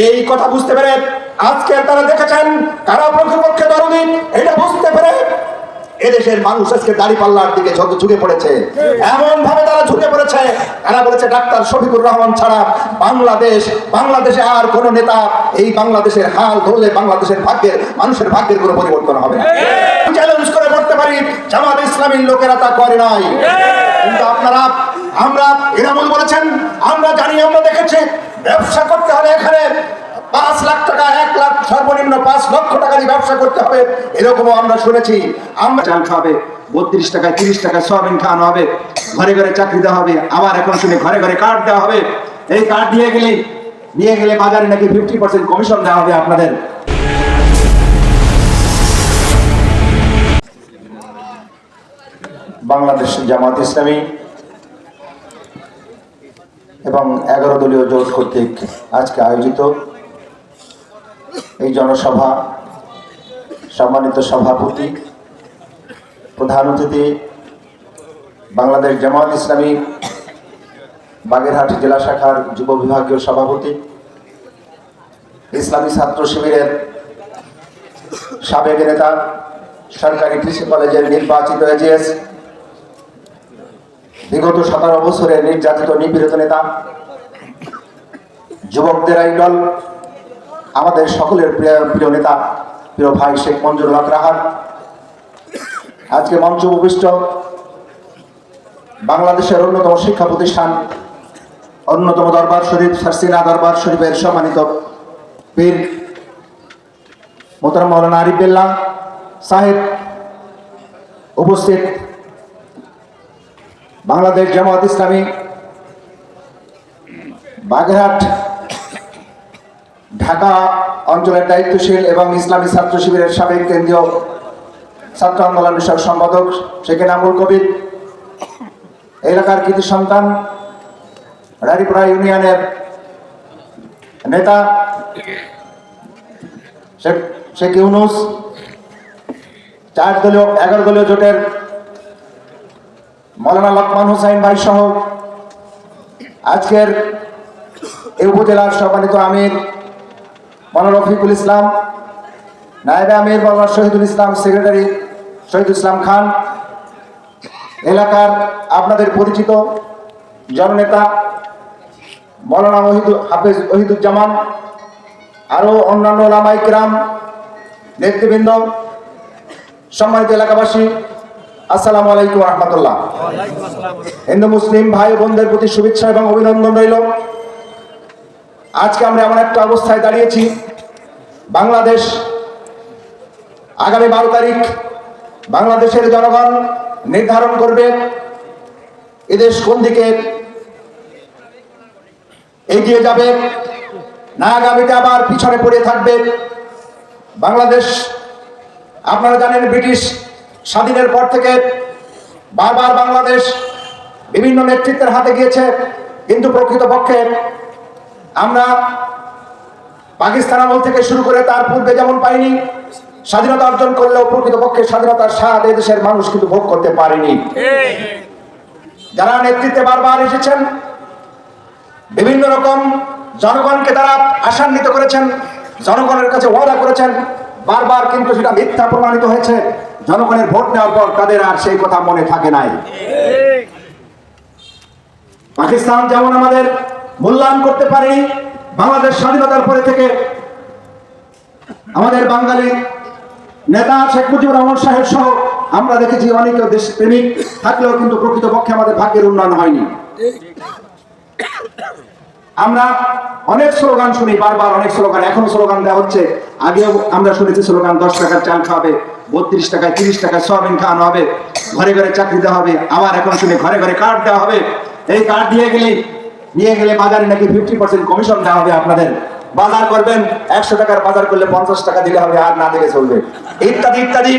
এই কথা বুঝতে পেরে আজকে তারা দেখেছেন কারা প্রকৃতপক্ষে দরদি, এটা বুঝতে পেরে এদেশের মানুষ আজকে দাঁড়িপাল্লার দিকে ঝুঁকে পড়েছে। এমন ভাবে তারা ঝুঁকে পড়েছে, তারা বলেছে ডাক্তার শফিকুর রহমান ছাড়া বাংলাদেশে আর কোন নেতা এই বাংলাদেশের হাল ধরলে বাংলাদেশের মানুষের ভাগ্যের কোনো পরিবর্তন হবে না। চ্যালেঞ্জ করে বলতে পারি জামাত ইসলামীর লোকেরা তা করে নাই। কিন্তু আমরা এনামুল বলেছেন, আমরা জানি, আমরা দেখেছি ব্যবসা করতে হলে এখানে 5 লাখ টাকা, 1 লাখ, সর্বনিম্ন 5 লক্ষ টাকা দিয়ে ব্যবসা করতে হবে, এরকমও আমরা শুনেছি। আমরা চাল খাবে 32 টাকায়, 30 টাকায় সয়াবিন খাওয়ানো হবে, ঘরে ঘরে চাকরি দেওয়া হবে, আবার এখন শুনে ঘরে ঘরে কার্ড দেওয়া হবে। এই কার্ড নিয়ে গেলে বাজারে নাকি 50% কমিশন দেওয়া হবে আপনাদের। বাংলাদেশ জামাত ইসলামী এবং 11 দলীয় জোট কর্তৃক আজকে আয়োজিত এই জনসভা, সম্মানিত সভাপতি, প্রধান অতিথি, বাংলাদেশ জামাত ইসলামী বাগেরহাট জেলা শাখার যুব বিভাগীয় সভাপতি, ইসলামী ছাত্র শিবিরের সাবেক নেতা, সরকারি কৃষি কলেজের নির্বাচিত এজিএস, বিগত 17 বছরের নির্যাতিত নিপীড়িত নেতা, যুবকদের আইডল, আমাদের সকলের প্রিয় নেতা, প্রিয় ভাই শেখ মঞ্জুরুল হক রাহার, আজকে মঞ্চ উপবিষ্ট বাংলাদেশের অন্যতম শিক্ষা প্রতিষ্ঠান, অন্যতম দরবার শরীফ সারসিনা দরবার শরীফের সম্মানিত পীর মোহতারাম মাওলানা আরিফ বিল্লাহ সাহেব, উপস্থিত বাংলাদেশ জামাত ইসলামী বাগেরহাট ঢাকা অঞ্চলের দায়িত্বশীল এবং ইসলামী ছাত্র শিবিরের সাবেক কেন্দ্রীয় ছাত্র আন্দোলন বিষয়ক সম্পাদক শেখ এনামুল কবির, এলাকার কৃতি সন্তান, রানীপুরা ইউনিয়নের নেতা শেখ ইউনুস, 11 দলীয় জোটের মৌলানা লকমান হুসাইন ভাই সহ আজকের এই উপজেলার সম্মানিত আমির মৌলানা রফিকুল ইসলাম, নায়েবে আমির মৌলানা শহীদুল ইসলাম, সেক্রেটারি শহীদুল ইসলাম খান, এলাকার আপনাদের পরিচিত জননেতা মৌলানা হাফেজ ওহিদুজ্জামান, আরো অন্যান্য ওলামায়ে কিরাম, নেতৃবৃন্দ, সম্মানিত এলাকাবাসী, আসসালামু আলাইকুম ওয়া রাহমাতুল্লাহ। হিন্দু মুসলিম ভাই বোনদের প্রতি শুভেচ্ছা এবং অভিনন্দন রইল। আজকে আমরা এমন একটা অবস্থায় দাঁড়িয়েছি, বাংলাদেশ আগামী 12 তারিখ বাংলাদেশের জনগণ নির্ধারণ করবে এদেশ কোন দিকে এগিয়ে যাবে, না আগামীতে আবার পিছনে পড়ে থাকবে। বাংলাদেশ, আপনারা জানেন, ব্রিটিশ স্বাধীনের পর থেকে বারবার বাংলাদেশ বিভিন্ন নেতৃত্বের হাতে গিয়েছে, কিন্তু প্রকৃতপক্ষে আমরা পাকিস্তান আমল থেকে শুরু করে তার পূর্বে যেমন পাইনি, স্বাধীনতা অর্জন করলেও প্রকৃতপক্ষে স্বাধীনতার স্বাদ এদেশের মানুষ কিন্তু ভোগ করতে পারেনি। যারা নেতৃত্বে বারবার এসেছেন, বিভিন্ন রকম জনগণকে তারা আশান্বিত করেছেন, জনগণের কাছে ওয়াদা করেছেন, বারবার কিন্তু সেটা মিথ্যা প্রমাণিত হয়েছে। জনগণের ভোট নেওয়ার পর তাদের আর সেই কথা মনে থাকে নাই। পাকিস্তান যেমন আমাদের মূল্যায়ন করতে পারেনি, বাংলাদেশ স্বাধীনতার পরে থেকে আমাদের বাঙালি নেতা শেখ মুজিবুর রহমান সাহেব সহ আমরা দেখেছি অনেকে দেশপ্রেমিক থাকলেও কিন্তু প্রকৃতপক্ষে আমাদের ভাগ্যের উন্নয়ন হয়নি। আমরা অনেক স্লোগান শুনি, বারবার অনেক স্লোগান, এখনো স্লোগান দেওয়া হচ্ছে। আগেও আমরা শুনেছি স্লোগান 10 টাকার চাল খাওয়াবে, 32 টাকায়, 30 টাকায় সয়াবিন খাওয়ানো হবে, ঘরে ঘরে চাকরি দেওয়া হবে, আবার এখন শুনে ঘরে ঘরে কার্ড দেওয়া হবে। এই কার্ড নিয়ে গেলে বাজারে নাকি 50% কমিশন দেওয়া হবে আপনাদের। বাজার করবেন, 100 টাকার বাজার করলে 50 টাকা দিলে হবে, আর না দিলে চলবে, ইত্যাদি ইত্যাদি।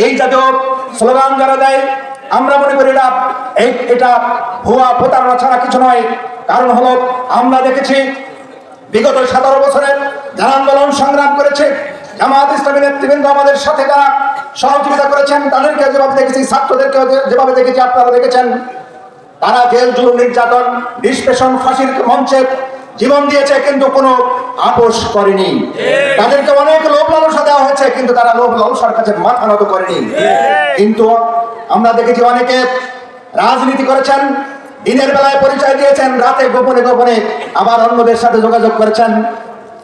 এই জাতীয় স্লোগান যারা দেয়, আমরা মনে করি এটা ভুয়া প্রতারণা ছাড়া কিছু নয়। কারণ হলো, আমরা দেখেছি বিগত 17 বছরের যারা আন্দোলন সংগ্রাম করেছে, জামাত ইসলামী নেতৃবৃন্দ আমাদের সাথে যারা সহযোগিতা করেছেন, তাদেরকে যেভাবে দেখেছি, ছাত্রদেরকে যেভাবে দেখেছি, আপনারা দেখেছেন, তারা জেল জুলুম নির্যাতন নিষ্পেষণ ফাঁসির মঞ্চে জীবন দিয়েছে কিন্তু কোনো আপোষ করেনি। তাদেরকে অনেক লোভ লালসা দেওয়া হয়েছে কিন্তু তারা লোভ লালসার কাছে মাথা নত করেনি। কিন্তু আমরা দেখেছি অনেকে রাজনীতি করেছেন, দিনের বেলায় পরিচয় দিয়েছেন, রাতে গোপনে গোপনে আবার অন্যদের সাথে যোগাযোগ করেছেন।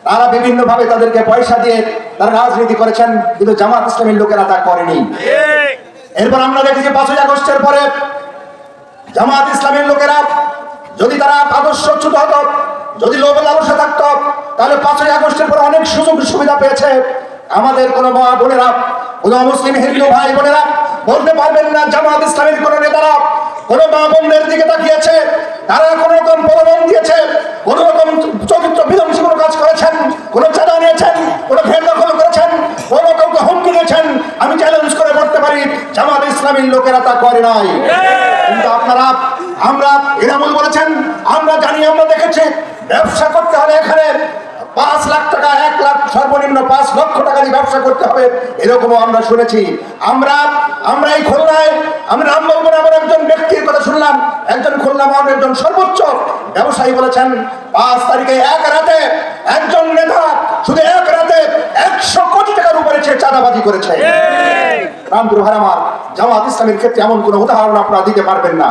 তারা বিভিন্ন ভাবে তাদেরকে পয়সা দিয়ে তারা রাজনীতি করেছেন, কিন্তু জামাত ইসলামীর লোকেরা তা করেনি। এরপর আমরা দেখেছি 5ই আগস্টের পরে জামাত ইসলামীর লোকেরা যদি তারা আদর্শচ্যুত হতো, যদি লোভ লালসা থাকতো, তাহলে 5ই আগস্টের পরে অনেক সুযোগ সুবিধা পেয়েছে। আমাদের কোনো মা বোনেরা, কোনো মুসলিম হিন্দু ভাই বোনেরা বলতে পারবেন না জামাত ইসলামীর কোনো নেতারা কোনো মা বোনদের দিকে তাকিয়েছে, তারা কোন রকম প্রলোভন দিয়েছে, কোন রকম চরিত্র বিধ্বংসী কোনো কাজ করেছেন, কোনো চাঁদা নিয়েছেন, কোনো ঘের দখল করেছেন, কোনো কাউকে হুমকি দিয়েছেন, আমি চ্যালেঞ্জ করে বলতে পারি জামাত ইসলামীর লোকেরা তা করে নাই। কিন্তু আমরা এনামুল বলেছেন, আমরা জানি, আমরা দেখেছি ব্যবসা করতে হলে এখানে 5 লাখ টাকা, 1 লাখ, সর্বনিম্ন 5 লক্ষ টাকা দিয়ে ব্যবসা করতে হবে, এরকমও আমরা শুনেছি। আমরা এই খুলনায়, আমরা নাম বলবো না, আমরা একজন ব্যক্তির কথা শুনলাম, একজন খুলনা মহানগরের একজন সর্বোচ্চ ব্যবসায়ী বলেছেন 5 তারিখে এক রাতে একজন নেতা শুধু এক রাতে 100 কোটি টাকার উপরে চাঁদাবাজি করেছে। রামপুর ভাইরামার জামাত ইসলামের ক্ষেত্রে এমন কোন উদাহরণ আপনারা দিতে পারবেন না।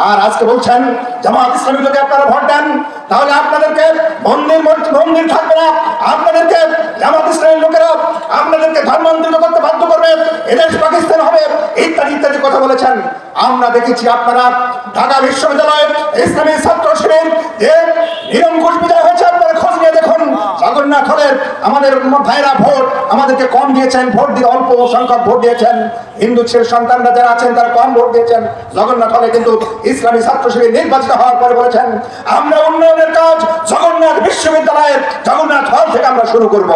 আর আজকে বলছেন জামাত ইসলামী যদি আপনারা ভোট দেন তাহলে আপনাদেরকে মন্দির থাকবে না, আপনাদেরকে জামাত ইসলামের লোকেরা আপনাদেরকে ধর্মান্তরিত করতে বাধ্য করবে, এদেশ পাকিস্তান হবে, ইত্যাদি ইত্যাদি কথা বলেছেন। আমরা দেখেছি আপনারা ঢাকা বিশ্ববিদ্যালয়ের ইসলামী ছাত্র শিবির যে নিরঙ্কুশ বিজয় হয়েছে, আপনারা খোঁজ নিয়ে দেখুন। জগন্নাথ হলের আমাদের ভাইরা ভোট আমাদেরকে কম দিয়েছেন, ভোট দিয়ে অল্প সংখ্যক ভোট দিয়েছেন। হিন্দু ছেলে সন্তানরা যারা আছেন তারা কম ভোট দিয়েছেন। জগন্নাথ হলে কিন্তু ইসলামী ছাত্র শিবির নির্বাচিত হওয়ার পরে বলেছেন আমরা উন্নয়নের কাজ জগন্নাথ বিশ্ববিদ্যালয়ের জগন্নাথ হল থেকে আমরা শুরু করব।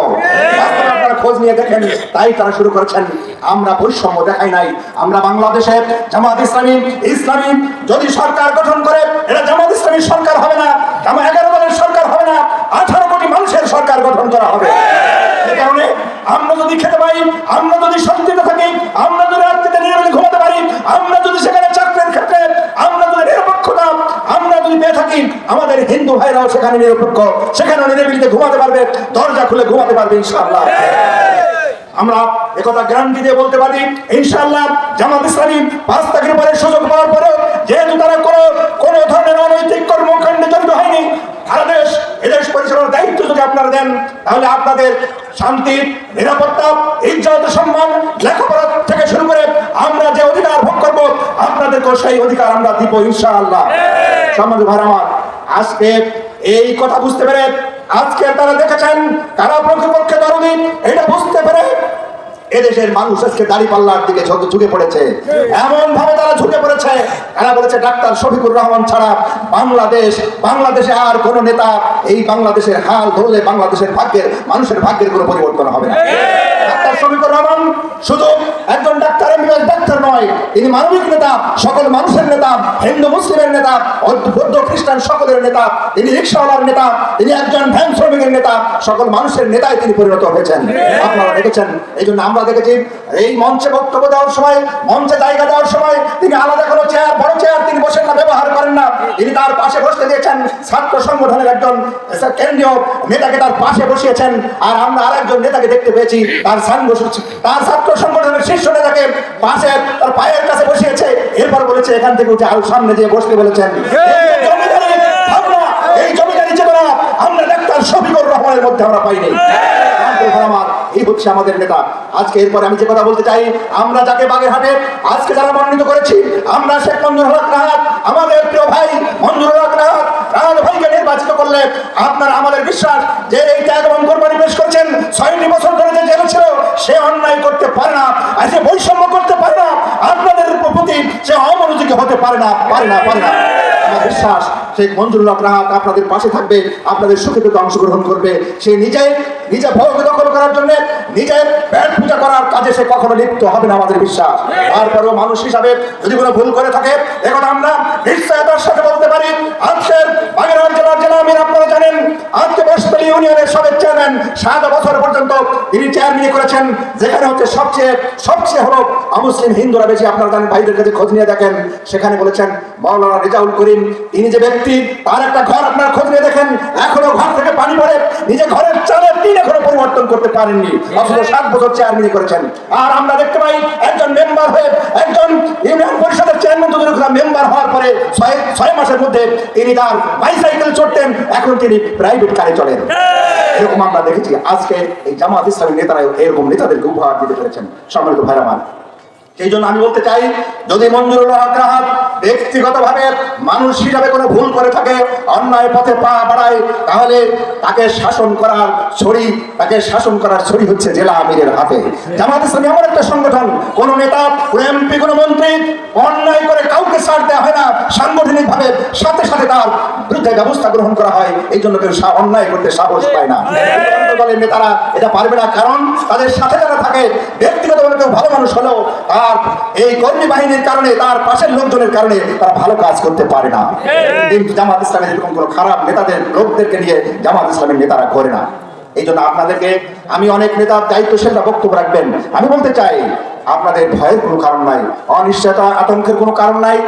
আপনারা খোঁজ নিয়ে দেখেন, তাই তারা শুরু করেছেন। আমরা বৈষম্য দেখাই নাই। আমরা বাংলাদেশে জামাত ইসলামী যদি সরকার গঠন করে, এটা জামাত ইসলামী সরকার হবে না, 11 দলের সরকার হবে না, 18 কোটি মানুষের সরকার গঠন করা হবে। এই কারণে আমরা যদি খেতে পাই, আমরা যদি শান্তিতে থাকি, আমরা যদি রাত্রিতে নিরাপদে ঘুমাতে পারি, আমরা যদি সেখানে চাকরির ক্ষেত্রে আমরা যদি নিরপেক্ষতা আমরা যদি পেয়ে থাকি, আমাদের হিন্দু ভাইরাও সেখানে নিরপেক্ষ, সেখানে নিরাপদে ঘুমাতে পারবে, দরজা খুলে ঘুমাতে পারবে ইনশাআল্লাহ। আমরা একথা গ্যারান্টি দিয়ে বলতে পারি ইনশাআল্লাহ জামাত ইসলামী 5 তারিখের পরে সুযোগ পাওয়ার পরে যেহেতু তারা কোন ধরনের অনৈতিক কর্মকাণ্ডে জড়িত হয়নি, এদেশ পরিচালনার দায়িত্ব যদি আপনারা দেন তাহলে আপনাদের শান্তি, নিরাপত্তা, ইজ্জত, সম্মান, লেখাপড়া থেকে শুরু করে আমরা যে অধিকার ভোগ করবো আপনাদেরকে সেই অধিকার আমরা দিব ইনশাআল্লাহ। সম্মানিত ভাই আমার, আজকে এই কথা বুঝতে পেরে আজকে তারা দেখেছেন কারা প্রকৃতপক্ষে দরদি, এটা বুঝতে পেরে এদেশের মানুষ আজকে দাঁড়িপাল্লার দিকে ঝুঁকে পড়েছে। এমন ভাবে তারা ঝুঁকে পড়েছে, তারা বলেছে ডাক্তার শফিকুর রহমান ছাড়া বাংলাদেশে আর কোন নেতা এই বাংলাদেশের হাল ধরলে বাংলাদেশের মানুষের ভাগ্যের কোনো পরিবর্তন হবে না। ডাক্তার শফিকুর রহমান শুধু একজন ডাক্তার নয়, তিনি মানবিক নেতা, সকল মানুষের নেতা, হিন্দু মুসলিমের নেতা, বৌদ্ধ খ্রিস্টান সকলের নেতা, তিনি রিক্সাওয়ালার নেতা, তিনি একজন ভ্যান শ্রমিকের নেতা, সকল মানুষের নেতায় তিনি পরিণত হয়েছেন। আপনারা দেখেছেন, এই জন্য আমরা দেখেছি এই মঞ্চে বক্তব্য দেওয়ার সময়, মঞ্চে জায়গা দেওয়ার সময় তিনি আলাদা কোনো চেয়ার, বড় চেয়ার তিনি বসেন না, ব্যবহার করেন না, তিনি তার পাশে বসতে দিয়েছেন ছাত্র সংগঠনের একজন কেন্দ্রীয় নেতাকে তার পাশে বসিয়েছেন। আর আমরা আরেকজন নেতাকে দেখতে পেয়েছি তার ছাত্র সংগঠনের শীর্ষ নেতাকে পাশে তার পায়ের কাছে বসিয়েছে, এরপর বলেছে এখান থেকে উঠে আরো সামনে দিয়ে বসতে বলেছেন। এই জমিদারি চেতনা আমরা ডাক্তার শফিকুর রহমানের মধ্যে আমরা পাইনি। এই হচ্ছে আমাদের নেতা। আজকে এরপরে আমি যে কথা বলতে চাই, আমরা যাকে বাগেরহাটে আজকে যারা মনোনীত করেছি, আমরা শেখ মঞ্জুরুল হক রাহাত, আমাদের প্রিয় ভাই মঞ্জুরুল হক রাহাত ভাইকে নির্বাচিত করলে আপনার আমাদের বিশ্বাস যে এই ত্যাগ এবং কোরবানি পেশ করছেন, 6টি বছর ধরে যে জেলে ছিল সে অন্যায় করতে পারে না, আর সে বৈষম্য করতে পারে না, আপনাদের প্রতি সে অমনোযোগী হতে পারে না। আমার বিশ্বাস শেখ মঞ্জুরুল হক রাহাত আপনাদের পাশে থাকবে, আপনাদের সুখে দুঃখে অংশগ্রহণ করবে। সে নিজে ভোগ দখল করার জন্য নিজের পেট পূজা করার কাজে সে কখনো লিপ্ত হবে না, আমাদের বিশ্বাস। তারপরেও মানুষ হিসাবে যদি কোনো ভুল করে থাকে, এখন আমরা নিশ্চয়তার সাথে বলতে পারি, আজকের বাগেরহাট জেলার জেলা আমির আপনারা জানেন, আজকে বসতলী ইউনিয়নের সাবেক চেয়ারম্যান 7 বছর পর্যন্ত তিনি চেয়ারম্যান করেছেন, যেখানে হচ্ছে সবচেয়ে হলো অমুসলিম হিন্দুরা বেশি। আপনারা জানেন, ভাইদের কাছে খোঁজ নিয়ে দেখেন, সেখানে বলেছেন মাওলানা রেজাউল করিম, তিনি যে ব্যক্তি, তার একটা ঘর আপনারা খোঁজ নিয়ে দেখেন, এখনো ঘর থেকে পানি পড়ে, নিজে ঘরের চালের টিন এখনো পরিবর্তন করতে পারেননি, অথচ 7 বছর চেয়ারম্যান করেছেন। আর আমরা দেখতে পাই একজন মেম্বার হয়ে, একজন ইউনিয়ন পরিষদের চেয়ারম্যান মেম্বার হওয়ার পরে 6 মাসের মধ্যে তিনি তার বাইসাইকেল চড়তেন, এখন তিনি প্রাইভেট কারে চলেন। এরকম আমরা দেখেছি। আজকে এই জামাত ইসলামী নেতারা এরকম নেতাদেরকে উপহার দিতে পেরেছেন। সম্মানিত ভাইরা আমার, সেই জন্য আমি বলতে চাই, যদি মঞ্জুরুল হক রাহাত ব্যক্তিগতভাবে মানুষ হিসাবে কোনো ভুল করে থাকে, অন্যায় পথে পা বাড়ায়, তাহলে তাকে শাসন করার ছড়ি হচ্ছে জেলা আমিরের হাতে। জামাত ইসলামী এমন একটা সংগঠন, কোন নেতা, কোন এমপি, কোন মন্ত্রী অন্যায় করে কাউকে ছাড় দেওয়া হয় না, সাংগঠনিকভাবে সাথে সাথে তার বিরুদ্ধে ব্যবস্থা গ্রহণ করা হয়। এই জন্য কেউ অন্যায় করতে সাহস পায় না। দলের নেতারা এটা পারবে না, কারণ তাদের সাথে যারা থাকে, ব্যক্তিগতভাবে কেউ ভালো মানুষ হলেও তার এই কর্মী বাহিনীর কারণে, তার পাশের লোকজনের কারণে তারা ভালো কাজ করতে পারে না। কিন্তু জামাত ইসলামের এরকম কোনো খারাপ নেতাদের, লোকদেরকে নিয়ে জামাত ইসলামের নেতারা করে না। এই জন্য আপনাদেরকে আমি, অনেক নেতার দায়িত্বশীলরা বক্তব্য রাখবেন, আমি বলতে চাই, আপনাদের ভয়ের কোনো কারণ নাই, অনিশ্চয়তা আতঙ্কের কোনো কারণ নাই,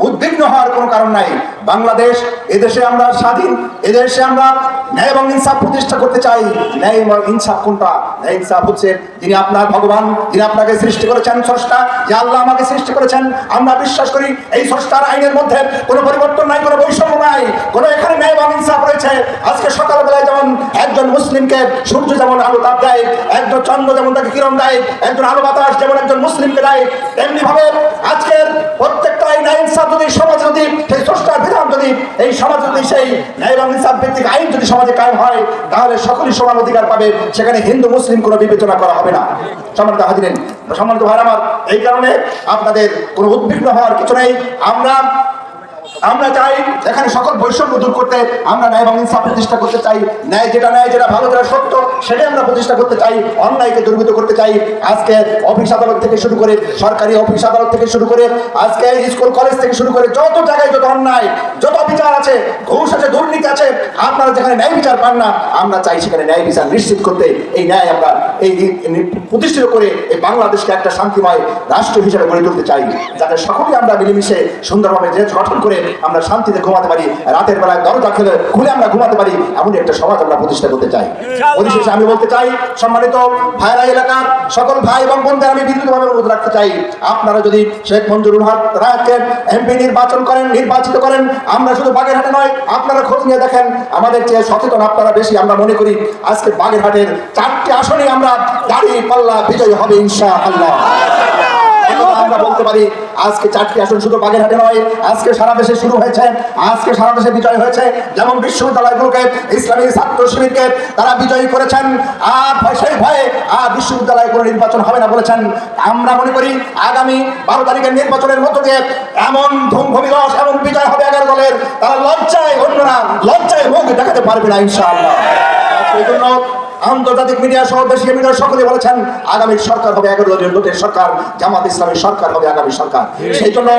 উদ্বিগ্ন হওয়ার কোনো কারণ নাই। বাংলাদেশ, এদেশে আমরা স্বাধীন, এদেশে আমরা ন্যায় এবং ইনসাফ প্রতিষ্ঠা করতে চাই। ন্যায় এবং ইনসাফ কোনটা? ন্যায় ইনসাফ হচ্ছে, যিনি আপনার ভগবান, যিনি আপনাকে সৃষ্টি করেছেন, স্রষ্টা, যে আল্লাহ আমাকে সৃষ্টি করেছেন, আমরা বিশ্বাস করি এই স্রষ্টার আইনের মধ্যে কোনো পরিবর্তন নাই, কোনো বৈষম্য নাই, কোনো এখানে ন্যায় এবং ইনসাফ রয়েছে। আজকে সকালবেলায় যেমন একজন মুসলিমকে সূর্য যেমন আলো তাপ দেয়, একজন চন্দ্র যেমন তাকে কিরণ দেয়, একজন আলো বাতাস যেমন একজন মুসলিমকে দেয়, তেমনি ভাবে আজকের প্রত্যেকটা ন্যায় ইনসাফ যদি সমাজ, যদি সেই স্রষ্টার বিধান, যদি এই সমাজ, যদি সেই ন্যায় এবং ইনসাফ ভিত্তিক আইন যদি সমাজে কায়েম হয়, তাহলে সকলেই সমান অধিকার পাবে, সেখানে হিন্দু মুসলিম কোনো বিবেচনা করা হবে না। সম্মানিত হাজিরিন, সম্মানিত ভাইরা আমার, এই কারণে আপনাদের কোনো উদ্বিগ্ন হওয়ার কিছু নেই। আমরা চাই এখানে সকল বৈষম্য দূর করতে, আমরা ন্যায় এবং ইনসাফ প্রতিষ্ঠা করতে চাই। ন্যায়, যেটা ভালো, যেটা সত্য, সেটাই আমরা প্রতিষ্ঠা করতে চাই। অন্যায়কে দুর্বৃত্ত করতে চাই। আজকে অফিস আদালত থেকে শুরু করে, সরকারি অফিস আদালত থেকে শুরু করে, আজকে স্কুল কলেজ থেকে শুরু করে, যত জায়গায় যত অন্যায়, যত বিচার আছে, ঘুষ আছে, দুর্নীতি আছে, আপনারা যেখানে ন্যায় বিচার পান না, আমরা চাই সেখানে ন্যায় বিচার নিশ্চিত করতে। এই ন্যায় আমরা এই প্রতিষ্ঠিত করে এই বাংলাদেশকে একটা শান্তিময় রাষ্ট্র হিসেবে গড়ে তুলতে চাই, যাতে সকলেই আমরা মিলেমিশে সুন্দরভাবে দেশ গঠন করে আমরা শান্তিতে ঘুমাতে পারি, রাতের বেলায় দরজা খুলে আমরা ঘুমাতে পারি, এমন একটা সমাজ আমরা প্রতিষ্ঠা করতে চাই। পরিশেষে আমি বলতে চাই, সম্মানিত ভাইরা, এলাকার সকল ভাই এবং বোনদের আমি বিদ্যুৎভাবে অনুরোধ রাখতে চাই, আপনারা যদি শেখ মঞ্জুরুল হক রাহাতকে এমপি নির্বাচিত করেন, আমরা শুধু বাগেরহাটে নয়, আপনারা খোঁজ নিয়ে দেখেন, আমাদের চেয়ে সচেতন আপনারা বেশি। আমরা মনে করি আজকে বাগেরহাটের 4টি আসনে আমরা দাড়ি পাল্লা বিজয়ী হবে ইনশাআল্লাহ। আমরা বলতে পারি আজকে 4টি আসন শুধু বাগেরহাটে নয়, আজকে সারা দেশে শুরু হয়েছে, আজকে সারা দেশে বিজয় হয়েছে। যেমন বিশ্ববিদ্যালয়গুলোকে, ইসলামী ছাত্র শিবিরকে তারা বিজয়ী করেছেন, আর সেই ভয়ে বিশ্ববিদ্যালয়গুলো নির্বাচন হবে না বলেছেন। আমরা মনে করি আগামী 12 তারিখের নির্বাচনের মধ্য দিয়ে এমন ধুমভূমিদশ, এমন বিজয় হবে 11 দলের, তারা লজ্জায়, অন্যরা লজ্জায় মুখ দেখাতে পারবে না ইনশাআল্লাহ। এই জন্য আন্তর্জাতিক মিডিয়া সহ দেশীয় মিডিয়া সকলে বলেছেন আগামী সরকার হবে 11 দলীয় জোটের সরকার, জামাত ইসলামী সরকার হবে আগামী সরকার। সেই জন্য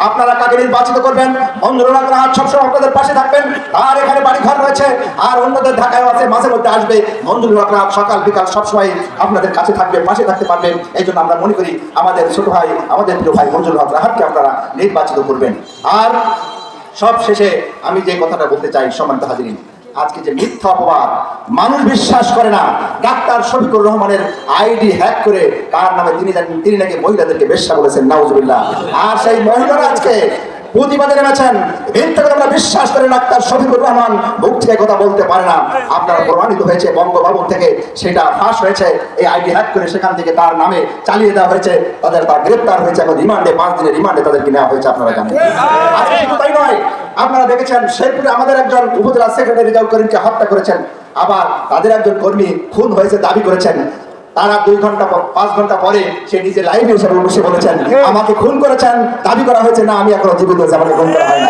আপনারা কাকে নির্বাচিত করবেন, মঞ্জুরুল হক রাহাত সবসময় আপনাদের পাশে থাকবেন। আর এখানে বাড়ি ঘর রয়েছে, আর অন্যদের ঢাকায় আছে, মাঝে মধ্যে আসবে। মঞ্জুরুল হক রাহাত সকাল বিকাল সবসময় আপনাদের কাছে থাকবে, পাশে থাকতে পারবেন। এই জন্য আমরা মনে করি আমাদের ছোট ভাই, আমাদের প্রিয় ভাই মঞ্জুরুল হক রাহাতকে আপনারা নির্বাচিত করবেন। আর সব শেষে আমি যে কথাটা বলতে চাই, সম্মানিত হাজিরিন, আজকে যে মিথ্যা অপবাদ, মানুষ বিশ্বাস করে না, ডাক্তার শফিকুর রহমানের আইডি হ্যাক করে তার নামে তিনি নাকি মহিলাদেরকে বেশ্যা বলেছেন, নাউজুবিল্লাহ। আর সেই মহিলারা আজকে প্রতিবাদে নেমেছেন। মিথ্যা করে আমরা বিশ্বাস করে ডাক্তার শফিকুর রহমান মুখ থেকে কথা বলতে পারে না। আপনারা প্রমাণিত হয়েছে বঙ্গভবন থেকে, সেটা ফাঁস হয়েছে। এই আইডি হ্যাক করে সেখান থেকে তার নামে চালিয়ে দেওয়া হয়েছে, তার গ্রেপ্তার হয়েছে, এখন রিমান্ডে 5 দিনের রিমান্ডে তাদেরকে নেওয়া হয়েছে, আপনারা জানেন। আজকে শুধু তাই নয়, আপনারা দেখেছেন শেরপুরে আমাদের একজন উপজেলা সেক্রেটারি রেজাউল করিমকে হত্যা করেছেন, আবার তাদের একজন কর্মী খুন হয়েছে দাবি করেছেন। তারা 2 ঘন্টা 5 ঘন্টা পরে সে নিজে লাইভে এসে বসে বলেছেন আমাকে খুন করেছেন, দাবি করা হয়েছে না, আমি এখনো জীবিত আছি, আমাকে খুন করা হয়নি।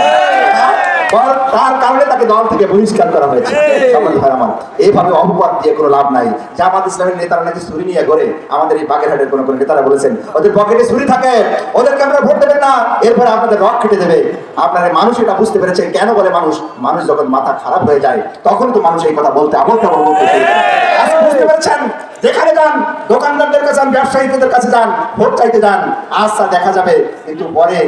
তার কারণে তাকে দল থেকে বহিষ্কার করা হয়েছে। সম্মানিত ভাই আমার, এইভাবে অপবাদ দিয়ে কোনো লাভ নাই। জামাত ইসলামের নেতারা নাকি ছুরি নিয়ে ঘরে, আমাদের এই বাগেরহাটের কোনো নেতারা বলেছেন ওদের পকেটে ছুরি থাকে, ওদেরকে আপনারা ভোট দেবেন না, এরপরে আপনাদের রক কেটে দেবে। আপনারা মানুষ এটা বুঝতে পেরেছে কেন বলে মানুষ যখন মাথা খারাপ হয়ে যায় তখন তো মানুষ এই কথা বলতে বলতে আজকে বুঝতে পেরেছেন। যেখানে যান, দোকানদারদের কাছে যান, ব্যবসায়ীদের কাছে যান, ভোট চাইতে যান, আচ্ছা দেখা যাবে, কিন্তু পরে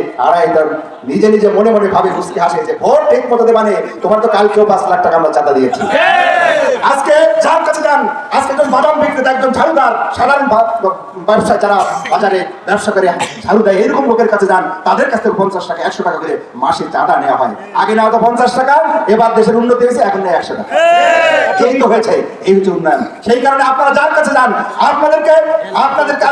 নিজে নিজে মনে মনে ভাবে বুঝতে হাসে যে ভোট ঠিক মতো দেবানে, তোমার তো কালকেও 5 লাখ টাকা আমরা চাঁদা দিয়েছি। আজকে যার কাছে যান, আজকে একজন বাদাম বিক্রেতা, একজন ঝাড়ুদার, সাধারণ ব্যবসা যারা বাজারে ব্যবসা করে ঝাড়ু দেয়, এরকম লোকের কাছে যান, তাদের কাছ থেকে 50 টাকা 100 টাকা করে মাসে চাঁদা নেওয়া হয়। আগে নেওয়া তো 50 টাকা, এবার দেশের উন্নতি হয়েছে, এখন নেয় 100 টাকা। এই তো হয়েছে, এই হচ্ছে উন্নয়ন। সেই কারণে আপনারা যার কাছে যান, আপনাদেরকে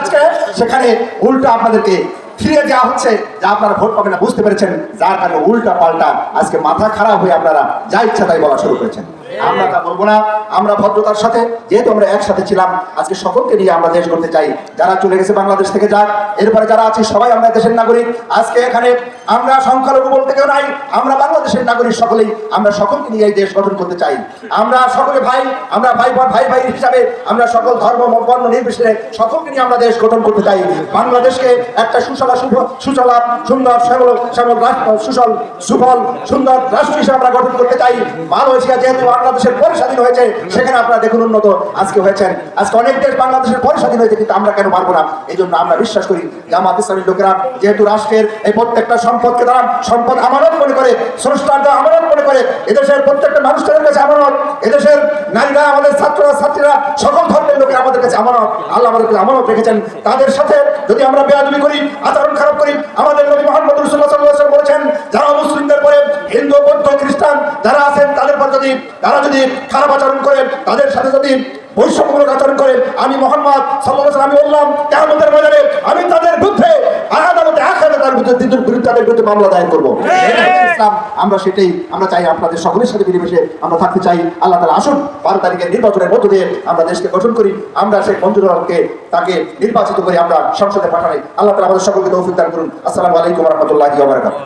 আজকে সেখানে উল্টো আপনাদেরকে ফিরিয়ে দেওয়া হচ্ছে যে আপনারা ভোট পাবেন না, বুঝতে পেরেছেন, যার কারণে উল্টা পাল্টা আজকে মাথা খারাপ হয়ে আপনারা যা ইচ্ছা তাই বলা শুরু করেছেন। আমরা তা বলবো না, আমরা ভদ্রতার সাথে, যেহেতু আমরা একসাথে ছিলাম, আজকে সকলকে নিয়ে আমরা দেশ করতে চাই। যারা চলে গেছে বাংলাদেশ থেকে যাক, এরপরে যারা আছি সবাই আমরা দেশের নাগরিক। আজকে এখানে আমরা সংখ্যালঘু বলতে কেউ নাই, আমরা বাংলাদেশের নাগরিক সকলেই, আমরা সকলকে নিয়ে এই দেশ গঠন করতে চাই। আমরা সকলে ভাই, আমরা ভাই হিসাবে আমরা সকল ধর্ম বর্ণ নির্বিশেষে সকলকে নিয়ে আমরা দেশ গঠন করতে চাই। বাংলাদেশকে একটা সুষলা সুন্দর সুফল সুন্দর রাষ্ট্র হিসেবে আমরা গঠন করতে চাই। মালয়েশিয়া যেহেতু বাংলাদেশের পরে স্বাধীন হয়েছে, সেখানে আপনারা দেখুন উন্নত আজকে হয়েছেন। আজকে অনেক দেশ বাংলাদেশের পরে স্বাধীন হয়েছে, কিন্তু আমরা কেন পারবো না? এই জন্য আমরা বিশ্বাস করি জামাত ইসলামীর লোকেরা যেহেতু রাষ্ট্রের এই প্রত্যেকটা সম্পদকে তারা সম্পদ আমানত মনে করে, স্রষ্টার আমানত মনে করে, এদেশের প্রত্যেকটা মানুষের কাছে আমানত, এদেশের নারীরা, আমাদের ছাত্ররা ছাত্রীরা, সকল ধর্মের লোকের আমাদের কাছে আমানত, আল্লাহ আমাদের কাছে আমানত রেখেছেন। তাদের সাথে যদি আমরা বেয়াদবি করি, আচরণ খারাপ করি, আমাদের নবী মুহাম্মদ রাসূলুল্লাহ সাল্লাল্লাহু আলাইহি ওয়াসাল্লাম বলেছেন, যারা মুসলিমদের পরে হিন্দু, বৌদ্ধ, খ্রিস্টান যারা আছেন, তাদের পর তারা যদি খারাপ আচরণ করে, তাদের সাথে যদি বৈষম্যমূলক আচরণ করে, আমি মুহাম্মদ সাল্লাল্লাহু আলাইহি ওয়াসাল্লাম বললাম, কিয়ামতের ময়দানে আমি তাদের বিরুদ্ধে আদালতে আখিরাতের বিরুদ্ধে তাদের বিরুদ্ধে মামলা দায়ের করব। ইসলাম, আমরা সেটাই আমরা চাই, আপনাদের সকলের সাথে মিলেমিশে আমরা থাকতে চাই। আল্লাহ তাআলা আসুন 12 তারিখের নির্বাচনের মধ্য দিয়ে আমরা দেশকে গঠন করি, আমরা সেই মঞ্জুরকে তাকে নির্বাচিত করি, আমরা সংসদে পাঠাই। আল্লাহ তাআলা আমাদের সকলকে তৌফিক দান করুন। আসসালামু আলাইকুম ওয়া রাহমাতুল্লাহি ওয়া বারাকাতুহু।